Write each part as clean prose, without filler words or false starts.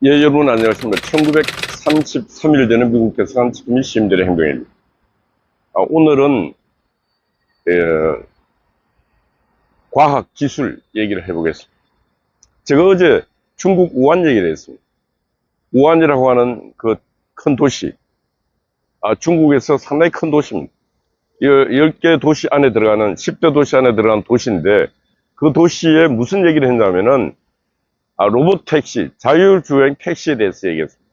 예, 여러분 안녕하십니까. 1933일 되는 미국 대사관 지금 시민들의 행동입니다. 오늘은 과학 기술 얘기를 해보겠습니다. 제가 어제 중국 우한 얘기를 했습니다. 우한이라고 하는 그 큰 도시, 중국에서 상당히 큰 도시입니다. 10개 도시 안에 들어가는 10대 도시 안에 들어가는 도시인데, 그 도시에 무슨 얘기를 했냐면은 로봇 택시, 자율주행 택시에 대해서 얘기했습니다.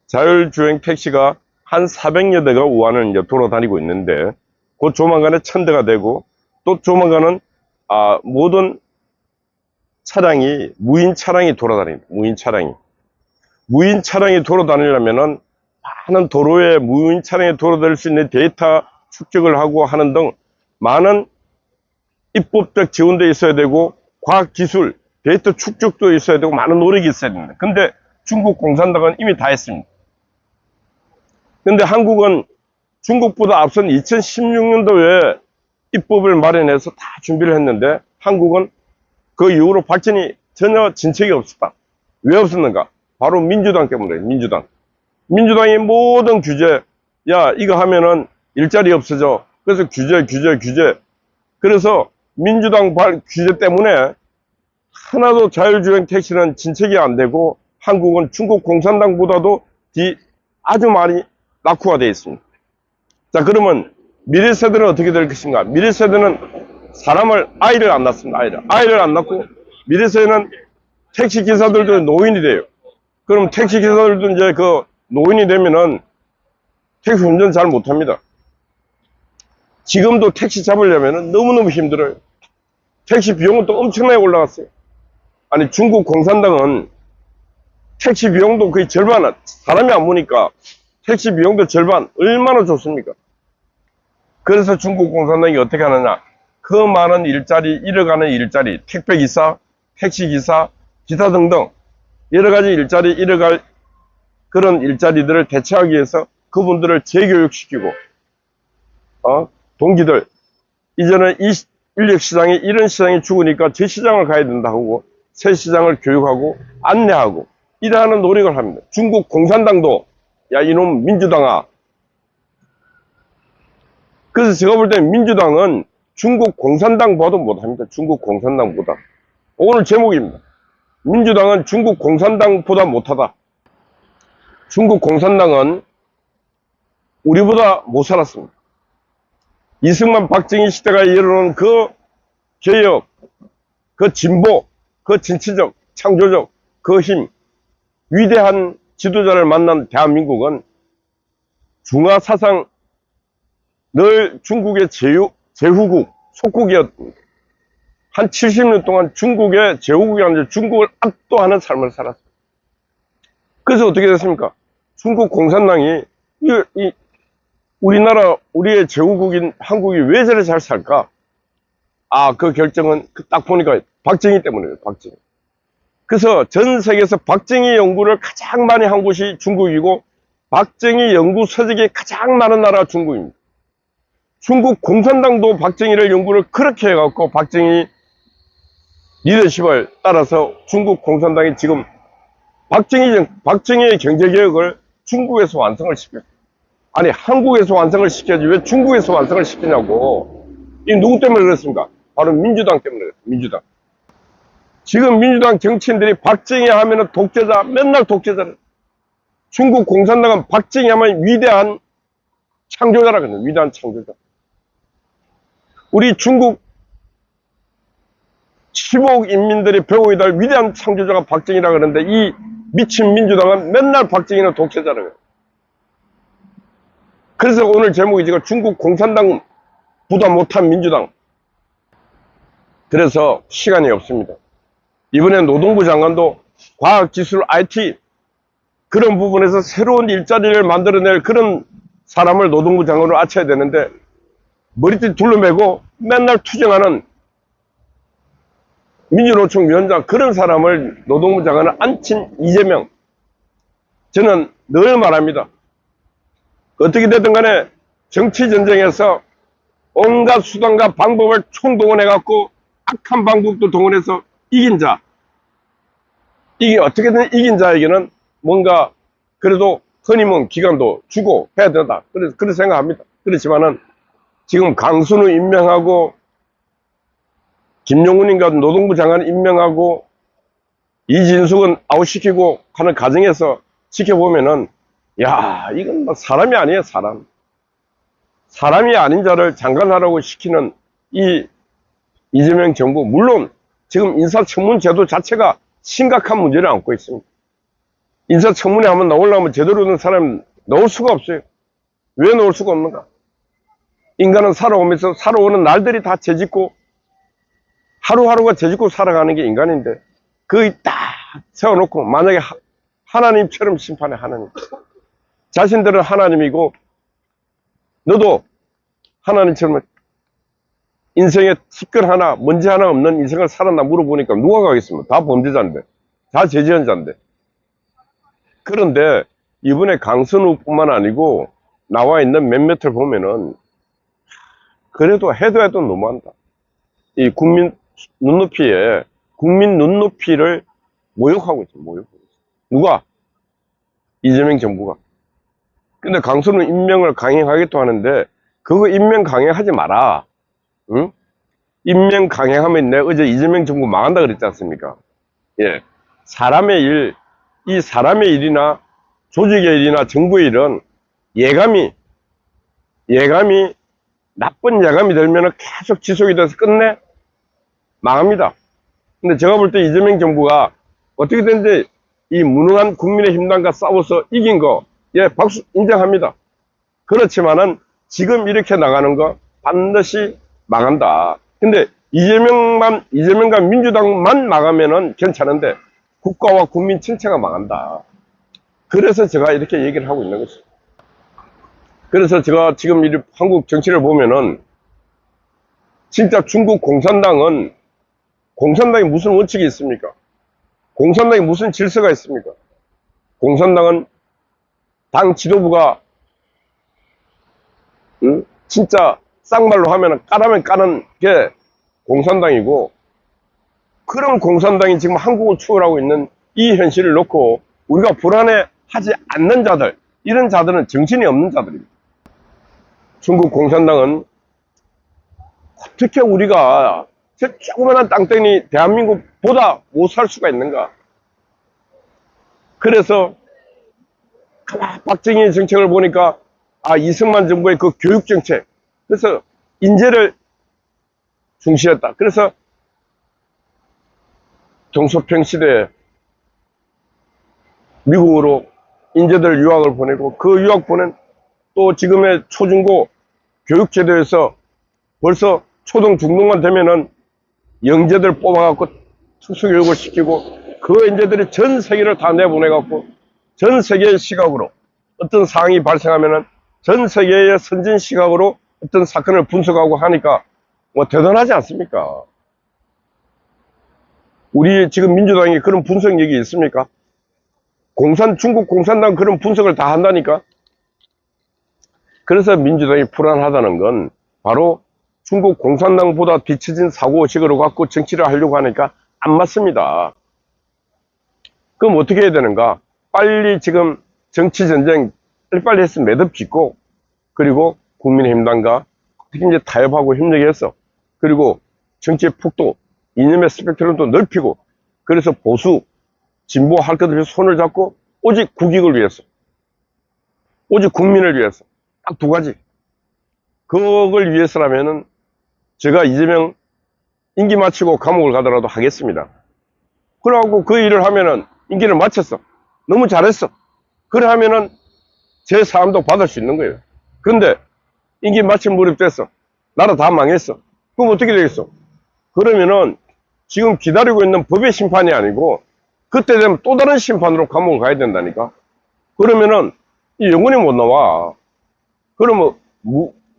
자율주행 택시가 한 400여 대가 우한을 이제 돌아다니고 있는데, 곧 조만간에 1000대가 되고, 또 조만간은 모든 차량이 무인 차량이 돌아다닙니다. 무인 차량이 돌아다니려면은 많은 도로에 무인 차량이 돌아다닐 수 있는 데이터 축적을 하고 하는 등 많은 입법적 지원도 있어야 되고, 과학기술 데이터 축적도 있어야 되고 많은 노력이 있어야 됩니다. 근데 중국 공산당은 이미 다 했습니다. 근데 한국은 중국보다 앞선 2016년도에 입법을 마련해서 다 준비를 했는데, 한국은 그 이후로 발전이 전혀 진척이 없었다. 왜 없었는가? 바로 민주당 때문에. 민주당이 모든 규제, 야 이거 하면은 일자리 없어져. 그래서 규제. 그래서 민주당 규제 때문에 하나도 자율주행 택시는 진척이 안 되고, 한국은 중국 공산당보다도 아주 많이 낙후가 되어 있습니다. 자, 그러면 미래 세대는 어떻게 될 것인가? 미래 세대는 아이를 안 낳습니다. 아이를 안 낳고, 미래 세대는 택시 기사들도 노인이 돼요. 그럼 택시 기사들도 이제 그 노인이 되면은 택시 운전 잘 못합니다. 지금도 택시 잡으려면은 너무너무 힘들어요. 택시 비용은 또 엄청나게 올라갔어요. 아니, 중국 공산당은 택시 비용도 거의 절반, 사람이 안 보니까 택시 비용도 절반, 얼마나 좋습니까? 그래서 중국 공산당이 어떻게 하느냐? 그 많은 일자리, 잃어가는 일자리, 택배기사, 택시기사, 기사 등등 여러 가지 일자리, 잃어갈 그런 일자리들을 대체하기 위해서 그분들을 재교육시키고, 동기들, 이제는 이 인력시장이, 이런 시장이 죽으니까 저 시장을 가야 된다 하고, 새 시장을 교육하고 안내하고 이러한 노력을 합니다. 중국 공산당도, 야 이놈 민주당아. 그래서 제가 볼 때 민주당은 중국 공산당보다 못합니다. 중국 공산당보다. 오늘 제목입니다. 민주당은 중국 공산당보다 못하다. 중국 공산당은 우리보다 못 살았습니다. 이승만 박정희 시대가 이르는 그 개혁, 그 진보, 그 진취적, 창조적, 그 힘, 위대한 지도자를 만난 대한민국은 중화사상 늘 중국의 제후국, 속국이었습니다. 한 70년 동안 중국의 제후국이 아니라 중국을 압도하는 삶을 살았습니다. 그래서 어떻게 됐습니까? 중국 공산당이 우리의 제후국인 한국이 왜 저래 잘 살까? 그 결정은 딱 보니까 박정희 때문이에요. 박정희. 그래서 전 세계에서 박정희 연구를 가장 많이 한 곳이 중국이고, 박정희 연구 서적이 가장 많은 나라가 중국입니다. 중국 공산당도 박정희를 연구를 그렇게 해갖고, 박정희 리더십을 따라서 중국 공산당이 지금 박정희의 경제개혁을 중국에서 완성을 시켰어요. 아니, 한국에서 완성을 시켜야지 왜 중국에서 완성을 시키냐고. 이 누구 때문에 그렇습니까? 바로 민주당 때문에 그랬어요. 민주당. 지금 민주당 정치인들이 박정희 하면은 독재자, 맨날 독재자를. 중국 공산당은 박정희 하면 위대한 창조자라 그래요. 위대한 창조자. 우리 중국 15억 인민들이 배우게 될 위대한 창조자가 박정희라 그러는데, 이 미친 민주당은 맨날 박정희는 독재자라 그래요. 그래서 오늘 제목이 지금 중국 공산당보다 못한 민주당. 그래서 시간이 없습니다. 이번에 노동부 장관도 과학기술 IT 그런 부분에서 새로운 일자리를 만들어낼 그런 사람을 노동부 장관으로 앉혀야 되는데, 머리띠 둘러매고 맨날 투쟁하는 민주노총 위원장, 그런 사람을 노동부 장관을 앉힌 이재명. 저는 늘 말합니다. 어떻게 되든 간에 정치전쟁에서 온갖 수단과 방법을 총동원해갖고 악한 방법도 동원해서 이긴 자, 이게 어떻게든 이긴 자에게는 뭔가 그래도 허니문 기간도 주고 해야 된다. 그렇게 생각합니다. 그렇지만은 지금 강순우 임명하고 김용훈인가 노동부 장관 임명하고 이진숙은 아웃시키고 하는 과정에서 지켜보면은 야, 이건 뭐 사람이 아니에요, 사람. 사람이 아닌 자를 장관하라고 시키는 이 이재명 정부, 물론 지금 인사청문 제도 자체가 심각한 문제를 안고 있습니다. 인사청문회 한번 나오려면 제대로 된 사람 넣을 수가 없어요. 왜 넣을 수가 없는가? 인간은 살아오면서 살아오는 날들이 다 죄짓고 하루하루가 죄짓고 살아가는 게 인간인데 거의 딱 세워놓고 만약에 하나님처럼 심판해. 하나님 자신들은 하나님이고 너도 하나님처럼 인생에 특별 하나 문제 하나 없는 인생을 살았나 물어보니까 누가 가겠습니까? 다 범죄자인데, 다 죄지연자인데. 그런데 이번에 강선우뿐만 아니고 나와 있는 몇몇을 보면은 그래도 해도 너무한다. 이 국민 눈높이를 모욕하고 있죠. 모욕하고 있어. 누가? 이재명 정부가. 근데 강선우 임명을 강행하겠다고 하는데 그거 임명 강행하지 마라. 응? 임명 강행하면 내가 어제 이재명 정부 망한다 그랬지 않습니까? 예. 사람의 일, 이 사람의 일이나 조직의 일이나 정부의 일은 예감이 나쁜 예감이 들면 계속 지속이 돼서 끝내 망합니다. 근데 제가 볼 때 이재명 정부가 어떻게든지 이 무능한 국민의힘당과 싸워서 이긴 거, 예, 박수 인정합니다. 그렇지만은 지금 이렇게 나가는 거 반드시 망한다. 근데 이재명과 민주당만 망하면은 괜찮은데 국가와 국민 전체가 망한다. 그래서 제가 이렇게 얘기를 하고 있는 거죠. 그래서 제가 지금 이 한국 정치를 보면은 진짜 중국 공산당이 무슨 원칙이 있습니까? 공산당이 무슨 질서가 있습니까? 공산당은 당 지도부가 진짜 쌍말로 하면 까라면 까는 게 공산당이고, 그런 공산당이 지금 한국을 추월하고 있는 이 현실을 놓고 우리가 불안해하지 않는 자들, 이런 자들은 정신이 없는 자들입니다. 중국 공산당은 어떻게 우리가 저 조그만한 땅덩이 대한민국보다 못 살 수가 있는가? 그래서 박정희 정책을 보니까 이승만 정부의 그 교육 정책, 그래서 인재를 중시했다. 그래서 동서평 시대에 미국으로 인재들 유학을 보내고 그 유학 보낸 또 지금의 초중고 교육제도에서 벌써 초등 중등만 되면은 영재들 뽑아갖고 특수교육을 시키고 그 인재들이 전 세계를 다 내보내갖고 전 세계의 시각으로 어떤 상황이 발생하면은 전 세계의 선진 시각으로 어떤 사건을 분석하고 하니까 뭐 대단하지 않습니까? 우리 지금 민주당이 그런 분석력이 있습니까? 중국 공산당 그런 분석을 다 한다니까? 그래서 민주당이 불안하다는 건 바로 중국 공산당보다 뒤처진 사고식으로 갖고 정치를 하려고 하니까 안 맞습니다. 그럼 어떻게 해야 되는가? 빨리 지금 정치전쟁 빨리 했으면 매듭 짓고, 그리고 국민의힘당과 어떻게 이제 타협하고 협력해서, 그리고 정치의 폭도, 이념의 스펙트럼도 넓히고, 그래서 보수, 진보 할 것을 손을 잡고 오직 국익을 위해서, 오직 국민을 위해서 딱 두 가지. 그걸 위해서라면은 제가 이재명 임기 마치고 감옥을 가더라도 하겠습니다. 그러고 그 일을 하면은 임기를 마쳤어. 너무 잘했어. 그래 하면은 제 사함도 받을 수 있는 거예요. 근데 임기 마칠 무렵 됐어. 나라 다 망했어. 그럼 어떻게 되겠어? 그러면은 지금 기다리고 있는 법의 심판이 아니고 그때 되면 또 다른 심판으로 감옥을 가야 된다니까. 그러면은 영원히 못 나와. 그러면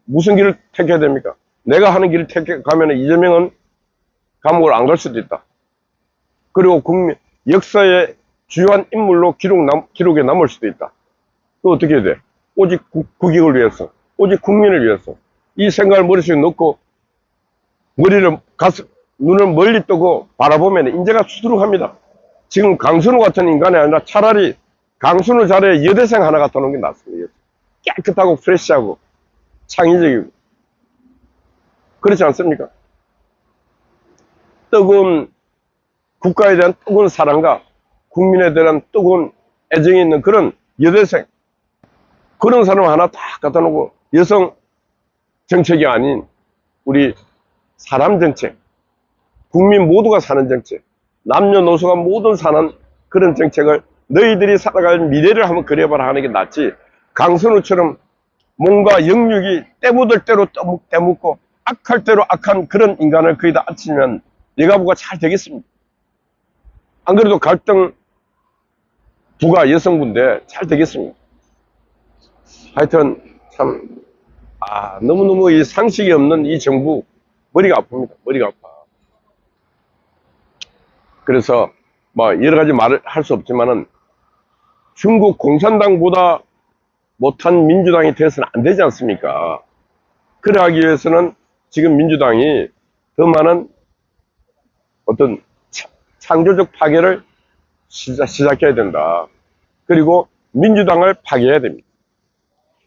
무슨 길을 택해야 됩니까? 내가 하는 길을 택하면 이재명은 감옥을 안 갈 수도 있다. 그리고 역사의 주요한 인물로 기록에 남을 수도 있다. 그 어떻게 해야 돼? 오직 국익을 위해서, 오직 국민을 위해서. 이 생각을 머릿속에 넣고 눈을 멀리 뜨고 바라보면 인재가 수두룩합니다. 지금 강순우 같은 인간이 아니라 차라리 강순우 자리에 여대생 하나 갖다 놓은 게 낫습니다. 깨끗하고 프레시하고 창의적이고. 그렇지 않습니까? 뜨거운 국가에 대한 뜨거운 사랑과 국민에 대한 뜨거운 애정이 있는 그런 여대생, 그런 사람 하나 딱 갖다 놓고 여성 정책이 아닌 우리 사람 정책, 국민 모두가 사는 정책, 남녀노소가 모두 사는 그런 정책을 너희들이 살아갈 미래를 한번 그려봐라 하는 게 낫지, 강선우처럼 뭔가 영육이 때묻을 대로 때묻고 악할 대로 악한 그런 인간을 거기다 앉히면 여가부가 잘 되겠습니다. 안 그래도 갈등 부가 여성부인데 잘 되겠습니다. 하여튼 참 너무너무 이 상식이 없는 이 정부 머리가 아픕니다. 머리가 아파. 그래서 뭐 여러 가지 말을 할 수 없지만은 중국 공산당보다 못한 민주당이 되어서는 안 되지 않습니까? 그러하기 위해서는 지금 민주당이 더 많은 어떤 창조적 파괴를 시작해야 된다. 그리고 민주당을 파괴해야 됩니다.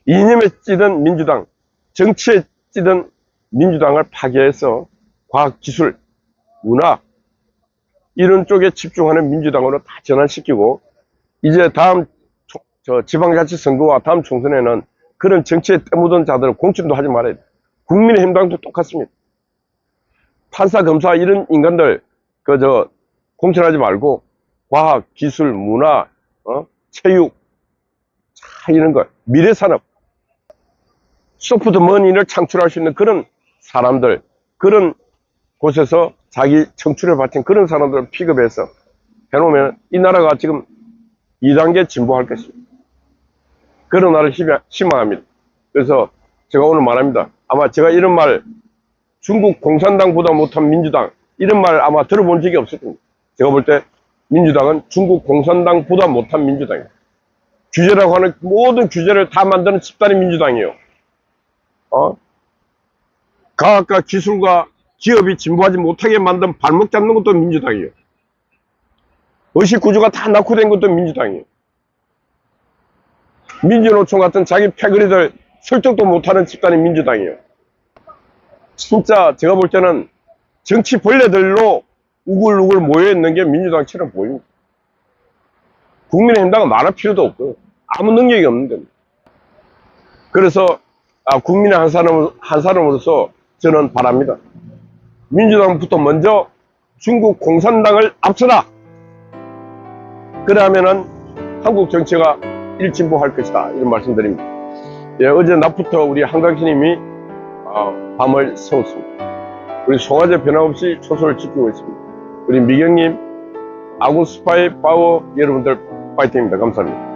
이념에 찌든 민주당, 정치에 찌든 민주당을 파괴해서 과학기술, 문화 이런 쪽에 집중하는 민주당으로 다 전환시키고, 이제 다음 지방자치선거와 다음 총선에는 그런 정치에 때묻은 자들을 공천도 하지 말아야 돼. 국민의힘당도 똑같습니다. 판사, 검사 이런 인간들 공천하지 말고 과학, 기술, 문화, 체육 이런 거, 미래산업, 소프트머니를 창출할 수 있는 그런 사람들, 그런 곳에서 자기 청춘을 바친 그런 사람들을 픽업해서 해놓으면 이 나라가 지금 2단계 진보할 것입니다. 그런 나라를 희망합니다. 그래서 제가 오늘 말합니다. 아마 제가 이런 말, 중국 공산당보다 못한 민주당, 이런 말 아마 들어본 적이 없을 겁니다. 제가 볼 때 민주당은 중국 공산당보다 못한 민주당이에요. 규제라고 하는 모든 규제를 다 만드는 집단이 민주당이에요. 과학과 기술과 기업이 진보하지 못하게 만든 발목 잡는 것도 민주당이에요. 의식구조가 다 낙후된 것도 민주당이에요. 민주노총 같은 자기 패거리들 설득도 못하는 집단이 민주당이에요. 진짜 제가 볼 때는 정치 벌레들로 우글우글 모여있는 게 민주당처럼 보입니다. 국민의힘당은 말할 필요도 없고 아무 능력이 없는 겁니다. 그래서 국민의 한 사람으로서 저는 바랍니다. 민주당부터 먼저 중국 공산당을 앞서라. 그러면은 한국 정치가 일진보할 것이다. 이런 말씀드립니다. 예, 어제 낮부터 우리 한강신님이 밤을 새웠습니다. 우리 송화제 변함없이 초소를 지키고 있습니다. 우리 미경님, 아군 스파이 파워 여러분들 파이팅입니다. 감사합니다.